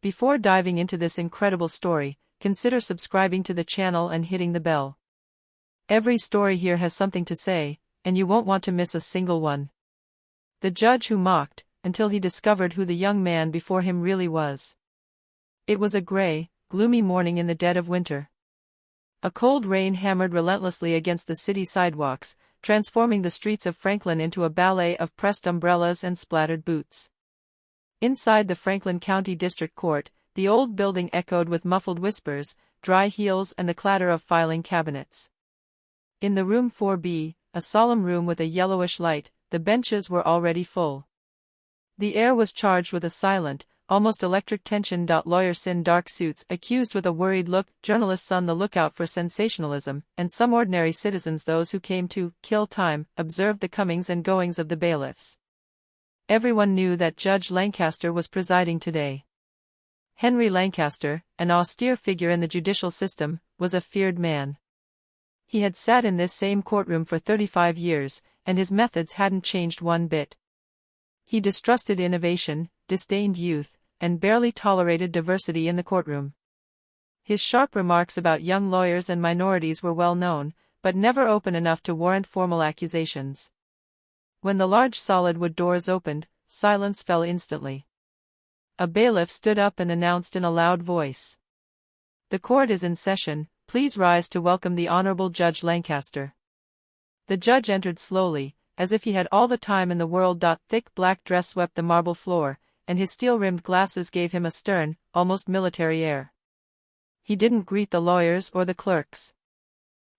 Before diving into this incredible story, consider subscribing to the channel and hitting the bell. Every story here has something to say, and you won't want to miss a single one. The judge who mocked, until he discovered who the young man before him really was. It was a gray, gloomy morning in the dead of winter. A cold rain hammered relentlessly against the city sidewalks, transforming the streets of Franklin into a ballet of pressed umbrellas and splattered boots. Inside the Franklin County District Court, the old building echoed with muffled whispers, dry heels and the clatter of filing cabinets. In the room 4B, a solemn room with a yellowish light, the benches were already full. The air was charged with a silent, almost electric tension. Lawyers in dark suits accused with a worried look, journalists on the lookout for sensationalism, and some ordinary citizens, those who came to kill time, observed the comings and goings of the bailiffs. Everyone knew that Judge Lancaster was presiding today. Henry Lancaster, an austere figure in the judicial system, was a feared man. He had sat in this same courtroom for 35 years, and his methods hadn't changed one bit. He distrusted innovation, disdained youth, and barely tolerated diversity in the courtroom. His sharp remarks about young lawyers and minorities were well known, but never open enough to warrant formal accusations. When the large solid wood doors opened, silence fell instantly. A bailiff stood up and announced in a loud voice, "The court is in session, please rise to welcome the Honorable Judge Lancaster." The judge entered slowly, as if he had all the time in the world. Thick black dress swept the marble floor, and his steel-rimmed glasses gave him a stern, almost military air. He didn't greet the lawyers or the clerks.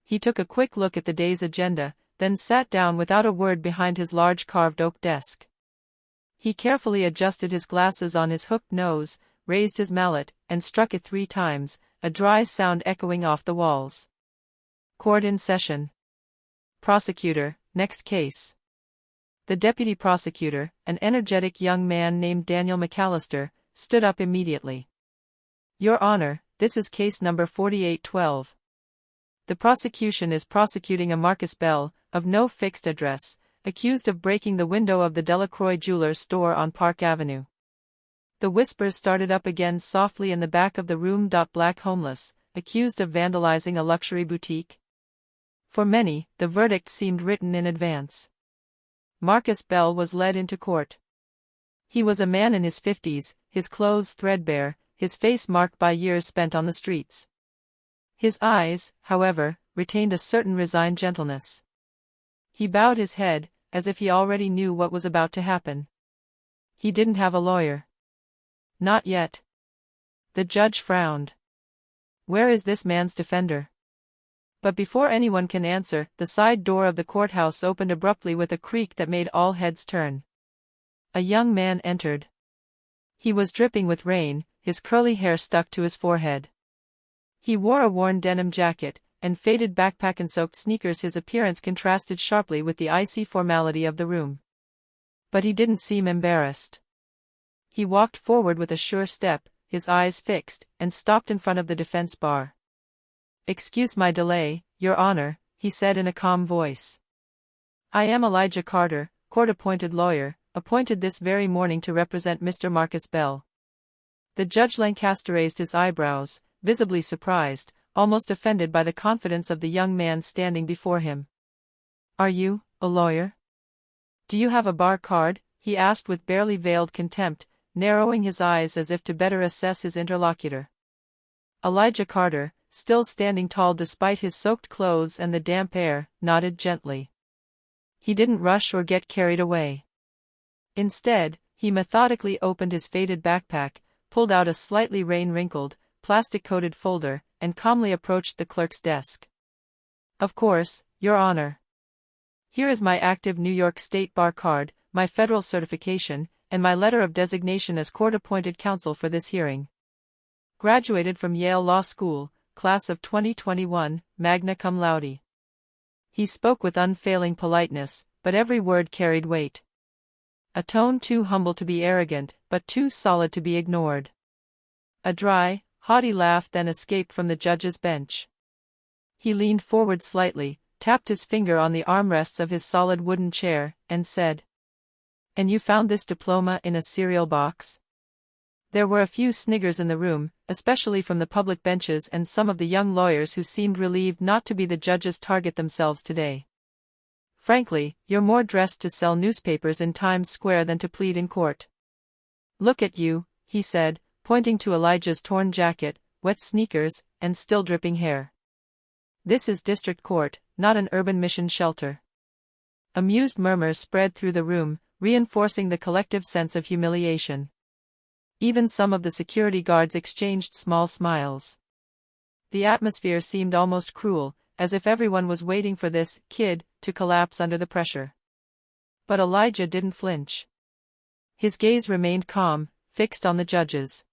He took a quick look at the day's agenda, then sat down without a word behind his large carved oak desk. He carefully adjusted his glasses on his hooked nose, raised his mallet, and struck it 3 times, a dry sound echoing off the walls. Court in session. Prosecutor, next case. The deputy prosecutor, an energetic young man named Daniel McAllister, stood up immediately. "Your Honor, this is case number 4812. The prosecution is prosecuting a Marcus Bell, of no fixed address, accused of breaking the window of the Delacroix Jewelers store on Park Avenue." The whispers started up again softly in the back of the room. Black homeless, accused of vandalizing a luxury boutique. For many, the verdict seemed written in advance. Marcus Bell was led into court. He was a man in his 50s, his clothes threadbare, his face marked by years spent on the streets. His eyes, however, retained a certain resigned gentleness. He bowed his head, as if he already knew what was about to happen. He didn't have a lawyer. Not yet. The judge frowned. Where is this man's defender? But before anyone can answer, the side door of the courthouse opened abruptly with a creak that made all heads turn. A young man entered. He was dripping with rain, his curly hair stuck to his forehead. He wore a worn denim jacket, and faded backpack and soaked sneakers. His appearance contrasted sharply with the icy formality of the room. But he didn't seem embarrassed. He walked forward with a sure step, his eyes fixed, and stopped in front of the defense bar. "Excuse my delay, Your Honor," he said in a calm voice. "I am Elijah Carter, court-appointed lawyer, appointed this very morning to represent Mr. Marcus Bell." The Judge Lancaster raised his eyebrows, visibly surprised, almost offended by the confidence of the young man standing before him. "Are you a lawyer? Do you have a bar card?" he asked with barely veiled contempt, narrowing his eyes as if to better assess his interlocutor. Elijah Carter, still standing tall despite his soaked clothes and the damp air, nodded gently. He didn't rush or get carried away. Instead, he methodically opened his faded backpack, pulled out a slightly rain-wrinkled, plastic-coated folder, and calmly approached the clerk's desk. "Of course, Your Honor. Here is my active New York State bar card, my federal certification, and my letter of designation as court-appointed counsel for this hearing. Graduated from Yale Law School, class of 2021, magna cum laude." He spoke with unfailing politeness, but every word carried weight. A tone too humble to be arrogant, but too solid to be ignored. A dry, haughty laugh then escaped from the judge's bench. He leaned forward slightly, tapped his finger on the armrests of his solid wooden chair, and said, "And you found this diploma in a cereal box?" There were a few sniggers in the room, especially from the public benches and some of the young lawyers who seemed relieved not to be the judge's target themselves today. Frankly, you're more dressed to sell newspapers in Times Square than to plead in court. Look at you, he said, pointing to Elijah's torn jacket, wet sneakers, and still dripping hair. This is district court, not an urban mission shelter. Amused murmurs spread through the room, reinforcing the collective sense of humiliation. Even some of the security guards exchanged small smiles. The atmosphere seemed almost cruel, as if everyone was waiting for this kid to collapse under the pressure. But Elijah didn't flinch. His gaze remained calm, fixed on the judges.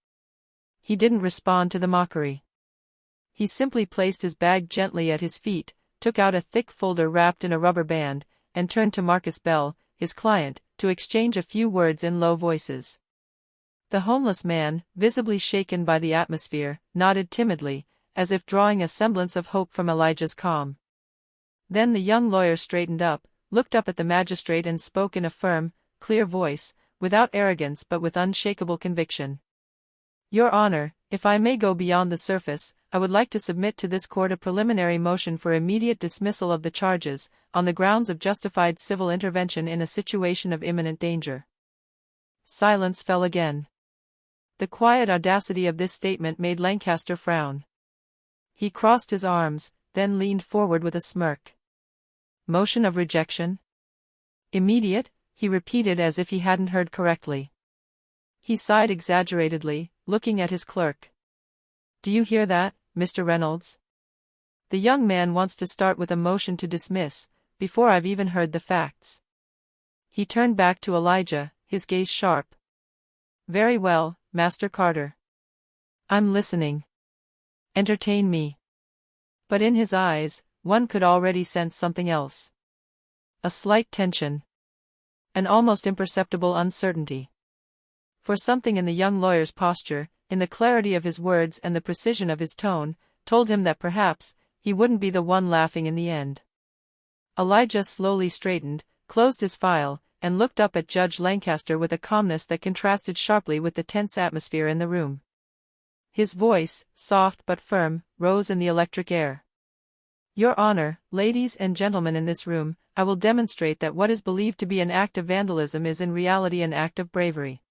He didn't respond to the mockery. He simply placed his bag gently at his feet, took out a thick folder wrapped in a rubber band, and turned to Marcus Bell, his client, to exchange a few words in low voices. The homeless man, visibly shaken by the atmosphere, nodded timidly, as if drawing a semblance of hope from Elijah's calm. Then the young lawyer straightened up, looked up at the magistrate and spoke in a firm, clear voice, without arrogance but with unshakable conviction. Your Honor, if I may go beyond the surface, I would like to submit to this court a preliminary motion for immediate dismissal of the charges, on the grounds of justified civil intervention in a situation of imminent danger. Silence fell again. The quiet audacity of this statement made Lancaster frown. He crossed his arms, then leaned forward with a smirk. Motion of rejection? Immediate, he repeated as if he hadn't heard correctly. He sighed exaggeratedly, looking at his clerk. Do you hear that, Mr. Reynolds? The young man wants to start with a motion to dismiss, before I've even heard the facts. He turned back to Elijah, his gaze sharp. Very well, Master Carter. I'm listening. Entertain me. But in his eyes, one could already sense something else. A slight tension. An almost imperceptible uncertainty. For something in the young lawyer's posture, in the clarity of his words and the precision of his tone, told him that perhaps he wouldn't be the one laughing in the end. Elijah slowly straightened, closed his file, and looked up at Judge Lancaster with a calmness that contrasted sharply with the tense atmosphere in the room. His voice, soft but firm, rose in the electric air. Your Honor, ladies and gentlemen in this room, I will demonstrate that what is believed to be an act of vandalism is in reality an act of bravery.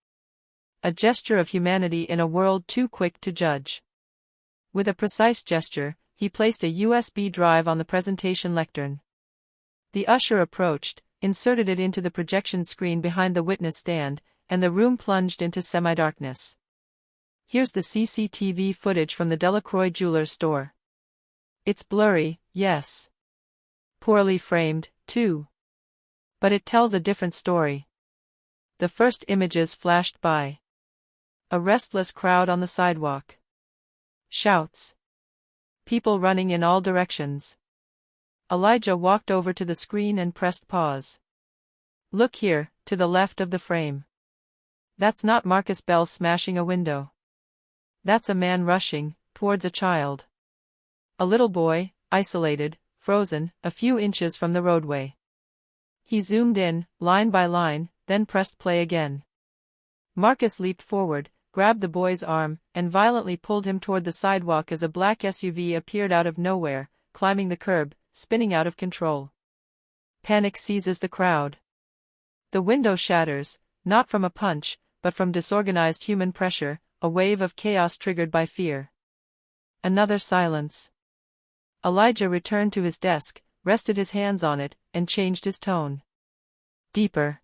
A gesture of humanity in a world too quick to judge. With a precise gesture, he placed a USB drive on the presentation lectern. The usher approached, inserted it into the projection screen behind the witness stand, and the room plunged into semi-darkness. Here's the CCTV footage from the Delacroix Jewelers store. It's blurry, yes. Poorly framed, too. But it tells a different story. The first images flashed by. A restless crowd on the sidewalk. Shouts. People running in all directions. Elijah walked over to the screen and pressed pause. Look here, to the left of the frame. That's not Marcus Bell smashing a window. That's a man rushing towards a child. A little boy, isolated, frozen, a few inches from the roadway. He zoomed in, line by line, then pressed play again. Marcus leaped forward, grabbed the boy's arm, and violently pulled him toward the sidewalk as a black SUV appeared out of nowhere, climbing the curb, spinning out of control. Panic seizes the crowd. The window shatters, not from a punch, but from disorganized human pressure, a wave of chaos triggered by fear. Another silence. Elijah returned to his desk, rested his hands on it, and changed his tone. Deeper.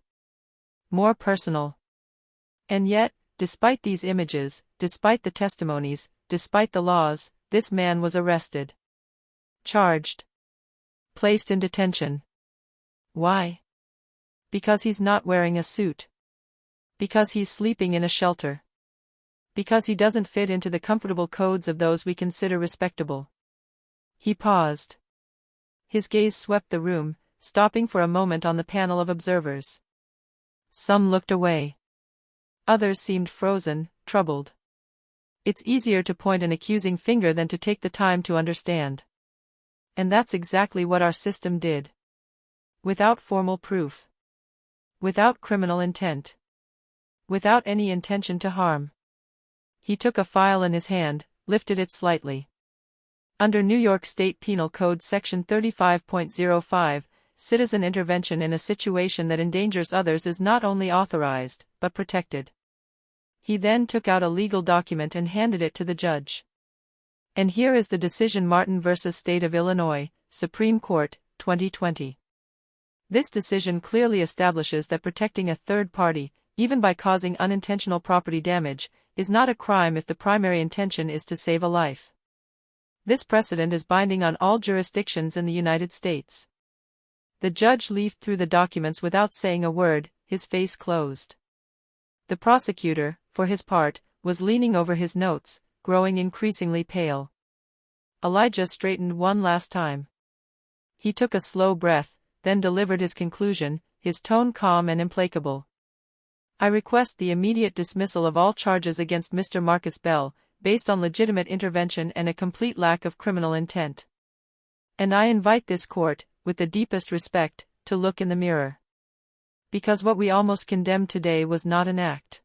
More personal. And yet, despite these images, despite the testimonies, despite the laws, this man was arrested. Charged. Placed in detention. Why? Because he's not wearing a suit. Because he's sleeping in a shelter. Because he doesn't fit into the comfortable codes of those we consider respectable. He paused. His gaze swept the room, stopping for a moment on the panel of observers. Some looked away. Others seemed frozen, troubled. It's easier to point an accusing finger than to take the time to understand. And that's exactly what our system did. Without formal proof. Without criminal intent. Without any intention to harm. He took a file in his hand, lifted it slightly. Under New York State Penal Code Section 35.05, citizen intervention in a situation that endangers others is not only authorized, but protected. He then took out a legal document and handed it to the judge. And here is the decision: Martin v. State of Illinois, Supreme Court, 2020. This decision clearly establishes that protecting a third party, even by causing unintentional property damage, is not a crime if the primary intention is to save a life. This precedent is binding on all jurisdictions in the United States. The judge leafed through the documents without saying a word, his face closed. The prosecutor, for his part, was leaning over his notes, growing increasingly pale. Elijah straightened one last time. He took a slow breath, then delivered his conclusion, his tone calm and implacable. I request the immediate dismissal of all charges against Mr. Marcus Bell, based on legitimate intervention and a complete lack of criminal intent. And I invite this court, with the deepest respect, to look in the mirror. Because what we almost condemned today was not an act.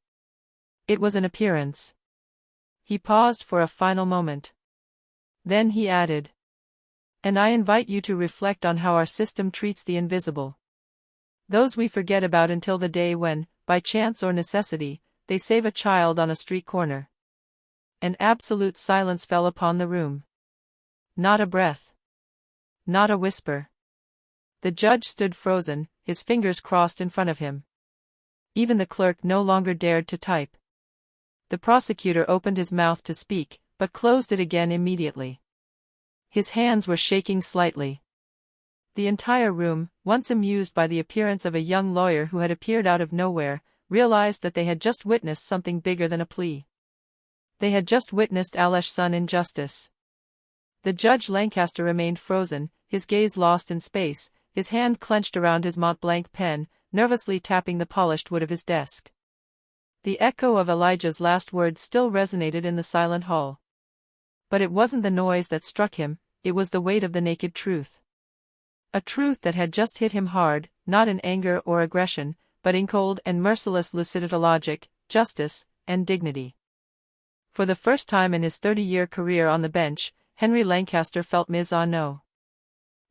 It was an appearance. He paused for a final moment. Then he added. And I invite you to reflect on how our system treats the invisible. Those we forget about until the day when, by chance or necessity, they save a child on a street corner. An absolute silence fell upon the room. Not a breath. Not a whisper. The judge stood frozen, his fingers crossed in front of him. Even the clerk no longer dared to type. The prosecutor opened his mouth to speak, but closed it again immediately. His hands were shaking slightly. The entire room, once amused by the appearance of a young lawyer who had appeared out of nowhere, realized that they had just witnessed something bigger than a plea. They had just witnessed Alesh's son in justice. The Judge Lancaster remained frozen, his gaze lost in space, his hand clenched around his Mont-Blanc pen, nervously tapping the polished wood of his desk. The echo of Elijah's last words still resonated in the silent hall. But it wasn't the noise that struck him, it was the weight of the naked truth. A truth that had just hit him hard, not in anger or aggression, but in cold and merciless lucidity, logic, justice, and dignity. For the first time in his 30-year career on the bench, Henry Lancaster felt mis a no.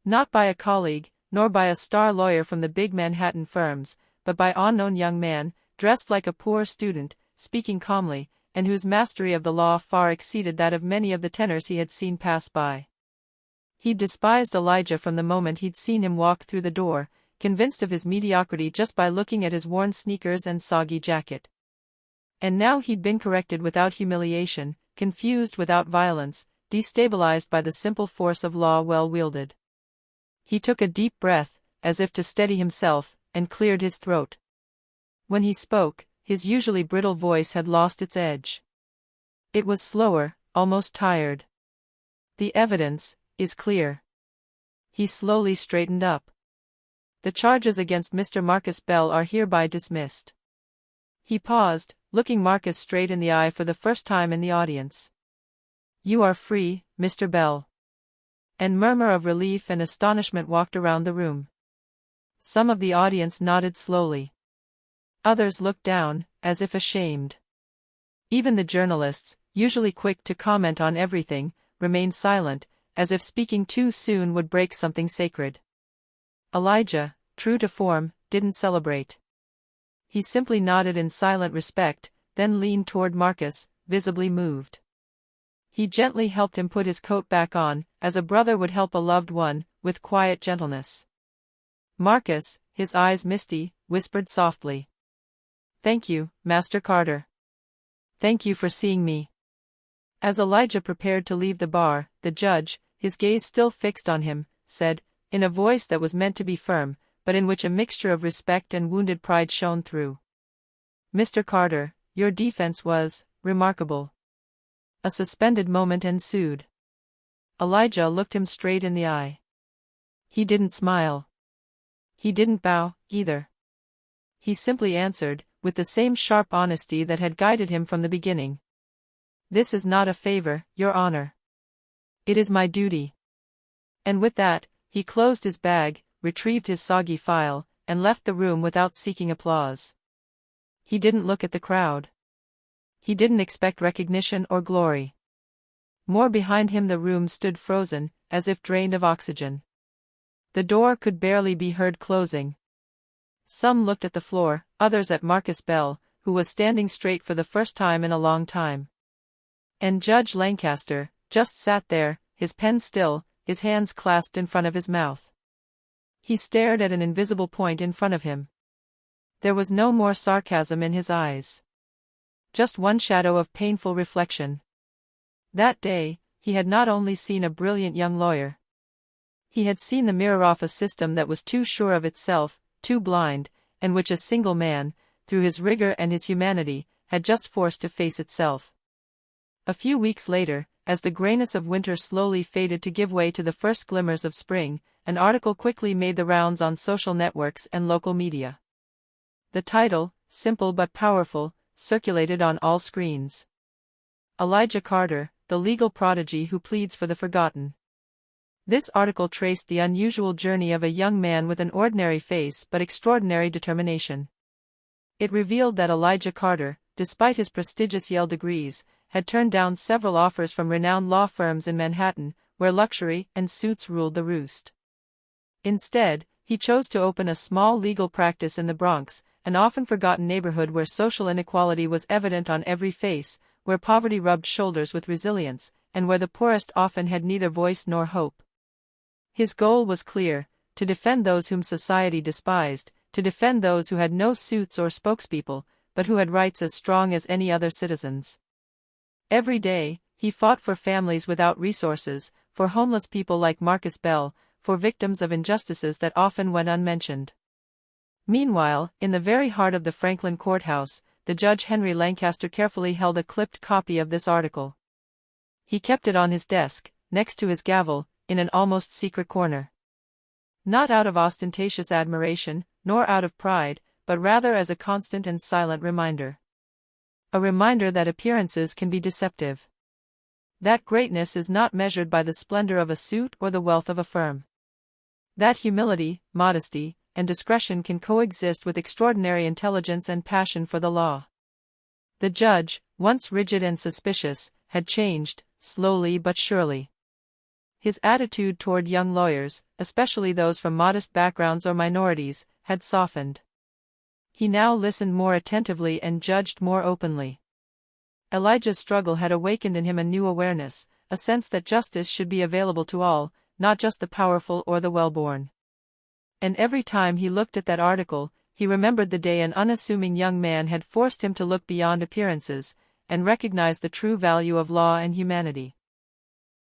Not by a colleague, nor by a star lawyer from the big Manhattan firms, but by an unknown young man, dressed like a poor student, speaking calmly, and whose mastery of the law far exceeded that of many of the tenors he had seen pass by. He'd despised Elijah from the moment he'd seen him walk through the door, convinced of his mediocrity just by looking at his worn sneakers and soggy jacket. And now he'd been corrected without humiliation, confused without violence, destabilized by the simple force of law well wielded. He took a deep breath, as if to steady himself, and cleared his throat. When he spoke, his usually brittle voice had lost its edge. It was slower, almost tired. The evidence is clear. He slowly straightened up. The charges against Mr. Marcus Bell are hereby dismissed. He paused, looking Marcus straight in the eye for the first time in the audience. You are free, Mr. Bell. And murmur of relief and astonishment walked around the room. Some of the audience nodded slowly. Others looked down, as if ashamed. Even the journalists, usually quick to comment on everything, remained silent, as if speaking too soon would break something sacred. Elijah, true to form, didn't celebrate. He simply nodded in silent respect, then leaned toward Marcus, visibly moved. He gently helped him put his coat back on, as a brother would help a loved one, with quiet gentleness. Marcus, his eyes misty, whispered softly. Thank you, Master Carter. Thank you for seeing me. As Elijah prepared to leave the bar, the judge, his gaze still fixed on him, said, in a voice that was meant to be firm, but in which a mixture of respect and wounded pride shone through. Mr. Carter, your defense was remarkable. A suspended moment ensued. Elijah looked him straight in the eye. He didn't smile. He didn't bow, either. He simply answered, with the same sharp honesty that had guided him from the beginning. This is not a favor, Your Honor. It is my duty. And with that, he closed his bag, retrieved his soggy file, and left the room without seeking applause. He didn't look at the crowd. He didn't expect recognition or glory. More behind him the room stood frozen, as if drained of oxygen. The door could barely be heard closing. Some looked at the floor, others at Marcus Bell, who was standing straight for the first time in a long time. And Judge Lancaster just sat there, his pen still, his hands clasped in front of his mouth. He stared at an invisible point in front of him. There was no more sarcasm in his eyes. Just one shadow of painful reflection. That day, he had not only seen a brilliant young lawyer. He had seen the mirror of a system that was too sure of itself, too blind, and which a single man, through his rigor and his humanity, had just forced to face itself. A few weeks later, as the grayness of winter slowly faded to give way to the first glimmers of spring, an article quickly made the rounds on social networks and local media. The title, simple but powerful, circulated on all screens. Elijah Carter, the legal prodigy who pleads for the forgotten. This article traced the unusual journey of a young man with an ordinary face but extraordinary determination. It revealed that Elijah Carter, despite his prestigious Yale degrees, had turned down several offers from renowned law firms in Manhattan, where luxury and suits ruled the roost. Instead, he chose to open a small legal practice in the Bronx, an often forgotten neighborhood where social inequality was evident on every face, where poverty rubbed shoulders with resilience, and where the poorest often had neither voice nor hope. His goal was clear: to defend those whom society despised, to defend those who had no suits or spokespeople, but who had rights as strong as any other citizens. Every day, he fought for families without resources, for homeless people like Marcus Bell, for victims of injustices that often went unmentioned. Meanwhile, in the very heart of the Franklin courthouse, the Judge Henry Lancaster carefully held a clipped copy of this article. He kept it on his desk, next to his gavel, in an almost secret corner. Not out of ostentatious admiration, nor out of pride, but rather as a constant and silent reminder. A reminder that appearances can be deceptive. That greatness is not measured by the splendor of a suit or the wealth of a firm. That humility, modesty, and discretion can coexist with extraordinary intelligence and passion for the law. The judge, once rigid and suspicious, had changed, slowly but surely. His attitude toward young lawyers, especially those from modest backgrounds or minorities, had softened. He now listened more attentively and judged more openly. Elijah's struggle had awakened in him a new awareness, a sense that justice should be available to all, not just the powerful or the well-born. And every time he looked at that article, he remembered the day an unassuming young man had forced him to look beyond appearances, and recognize the true value of law and humanity.